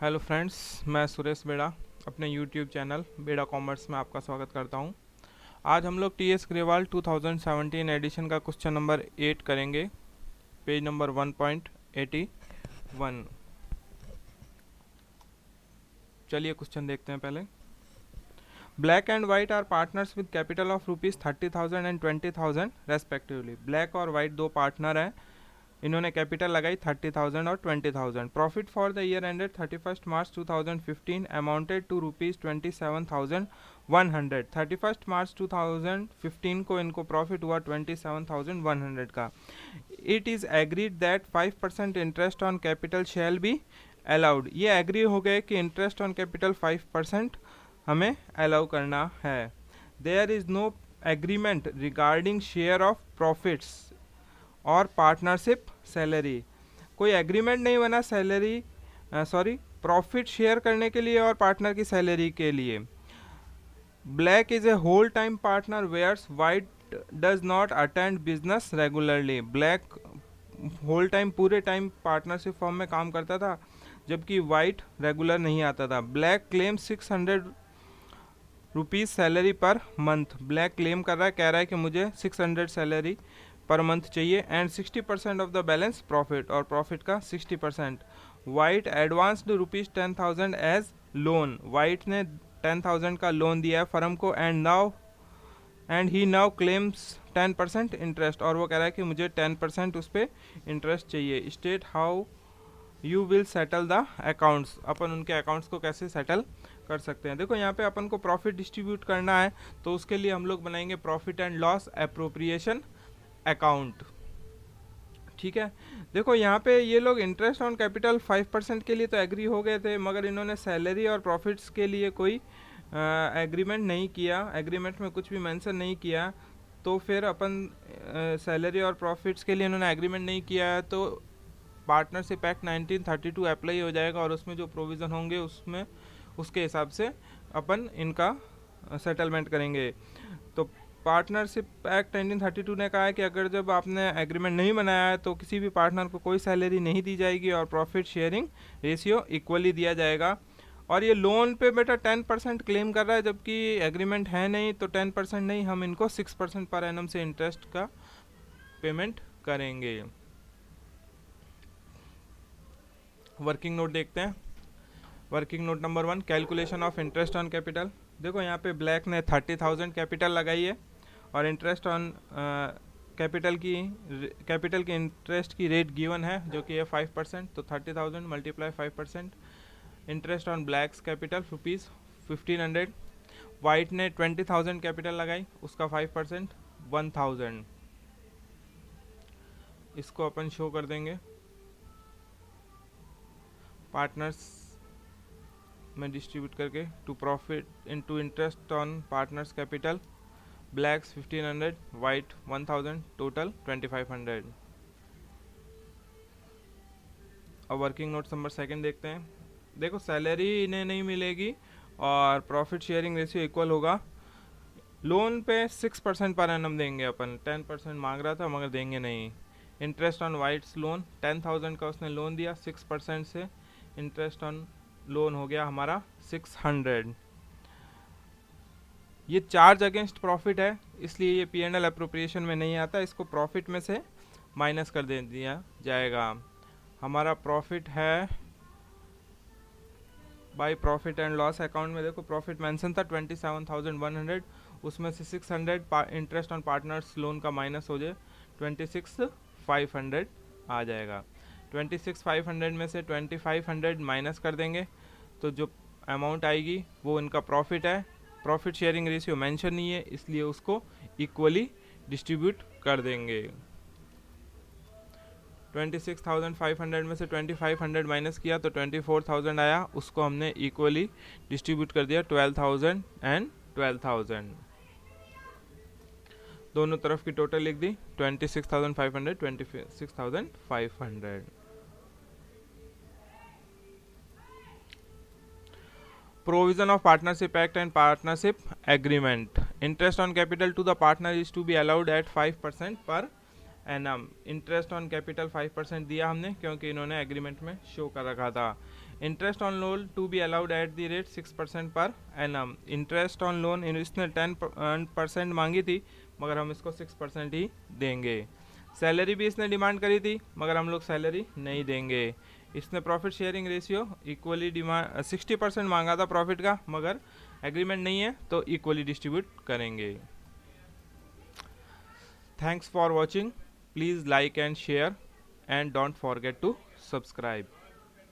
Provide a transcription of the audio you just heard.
Hello friends, मैं सुरेश बेड़ा अपने यूट्यूब चैनल बेड़ा कॉमर्स में आपका स्वागत करता हूं। आज हम लोग टी एस ग्रेवाल 2017 एडिशन का क्वेश्चन नंबर 8 करेंगे, पेज नंबर 1.81। चलिए क्वेश्चन देखते हैं पहले। Black and white are partners with capital of ₹30,000 and 20,000 respectively. Black और वाइट दो पार्टनर हैं, इन्होंने कैपिटल लगाई 30,000 और 20,000। Profit for the year ended 31 March 2015 amounted to ₹27,100। 31 मार्च 2015 को इनको प्रॉफिट हुआ 27,100 का। It is agreed that 5% interest on capital shall be allowed. ये एग्री हो गए कि इंटरेस्ट ऑन कैपिटल 5% हमें अलाउ करना है। There is no agreement regarding share of profits और पार्टनरशिप सैलरी। कोई एग्रीमेंट नहीं बना सैलरी प्रॉफिट शेयर करने के लिए और पार्टनर की सैलरी के लिए। Black is a whole time partner whereas white does not attend business regularly. Black whole time पूरे टाइम पार्टनरशिप फॉर्म में काम करता था, जबकि वाइट रेगुलर नहीं आता था। ब्लैक क्लेम 600 रुपीज़ सैलरी पर मंथ। ब्लैक क्लेम कर रहा है, कह रहा है कि मुझे 600 सैलरी पर मंथ चाहिए and 60% of the balance profit, और प्रॉफिट का 60%। White advanced ₹10,000 as loan. White ने 10,000 का लोन दिया है फर्म को and he now claims 10% interest, और वो कह रहा है कि मुझे 10% उस पर इंटरेस्ट चाहिए। State how you will settle the accounts. अपन उनके अकाउंट्स को कैसे सेटल कर सकते हैं। देखो यहाँ पे अपन को प्रॉफिट डिस्ट्रीब्यूट करना है, तो उसके लिए हम लोग बनाएंगे profit and loss appropriation account. ठीक है, देखो यहाँ पे ये लोग इंटरेस्ट ऑन कैपिटल 5% के लिए तो एग्री हो गए थे, मगर इन्होंने सैलरी और प्रॉफिट्स के लिए कोई एग्रीमेंट नहीं किया, एग्रीमेंट में कुछ भी मेंशन नहीं किया। तो फिर अपन सैलरी और प्रॉफिट्स के लिए इन्होंने एग्रीमेंट नहीं किया है, तो पार्टनरशिप एक्ट 1932 अप्लाई हो जाएगा, और उसमें जो प्रोविज़न होंगे उसमें उसके हिसाब से अपन इनका सेटलमेंट करेंगे। तो पार्टनरशिप एक्ट 1932 ने कहा है कि अगर जब आपने एग्रीमेंट नहीं बनाया है तो किसी भी पार्टनर को कोई सैलरी नहीं दी जाएगी और प्रॉफिट शेयरिंग रेशियो इक्वली दिया जाएगा। और ये लोन पे बेटा 10% क्लेम कर रहा है, जबकि एग्रीमेंट है नहीं, तो 10% नहीं, हम इनको 6% पर एनम से इंटरेस्ट का पेमेंट करेंगे। वर्किंग नोट देखते हैं। Working note number 1, calculation of interest on capital. देखो यहाँ पे ब्लैक ने 30,000 कैपिटल लगाई है और इंटरेस्ट ऑन कैपिटल की इंटरेस्ट की रेट गिवन है जो कि है 5%। तो 30,000 multiply 5%। Interest on blacks capital ₹1500। White ने 20,000 कैपिटल लगाई, उसका 5% 1,000। इसको अपन शो कर देंगे पार्टनर्स में डिस्ट्रीब्यूट करके to profit into interest on partners capital. Black's 1500, white 1000, total 2500। अब वर्किंग नोट नंबर 2 देखते हैं। देखो सैलरी इन्हें नहीं मिलेगी और प्रॉफिट शेयरिंग रेशियो इक्वल होगा। लोन पे 6% पर एनम देंगे अपन, 10% मांग रहा था मगर देंगे नहीं। इंटरेस्ट ऑन वाइट्स लोन 10,000 का उसने लोन दिया, 6% से इंटरेस्ट ऑन लोन हो गया हमारा 600। ये चार्ज अगेंस्ट प्रॉफिट है, इसलिए ये P&L अप्रोप्रिएशन में नहीं आता, इसको प्रॉफिट में से माइनस कर दे दिया जाएगा। हमारा प्रॉफिट है by profit and loss account में। देखो प्रॉफिट मेंशन था 27,100, उसमें से 600 इंटरेस्ट ऑन पार्टनर्स लोन का माइनस हो जाए, 26,500 आ जाएगा। 26,500 में से 2,500 माइनस कर देंगे, तो जो अमाउंट आएगी वो इनका प्रॉफिट है। प्रॉफिट शेयरिंग रेशियो मेंशन नहीं है, इसलिए उसको इक्वली डिस्ट्रीब्यूट कर देंगे। 26,500 में से 2,500 माइनस किया तो 24,000 आया, उसको हमने इक्वली डिस्ट्रीब्यूट कर दिया 12,000 एंड 12,000। दोनों तरफ की टोटल लिख दी 26,500, 26,500। Provision of Partnership Act and Partnership Agreement. Interest on capital to the partner is to be allowed at 5% per annum. Interest on capital 5% दिया हमने क्योंकि इन्होंने एग्रीमेंट में शो कर रखा था। Interest on loan to be allowed at the rate 6% per annum. Interest on loan इसने 10% मांगी थी मगर हम इसको 6% ही देंगे। सैलरी भी इसने डिमांड करी थी मगर हम लोग सैलरी नहीं देंगे। इसने profit sharing ratio equally demand 60% मांगा था प्रॉफिट का मगर एग्रीमेंट नहीं है तो इक्वली डिस्ट्रीब्यूट करेंगे। Thanks for watching. Please like and share and don't forget to subscribe.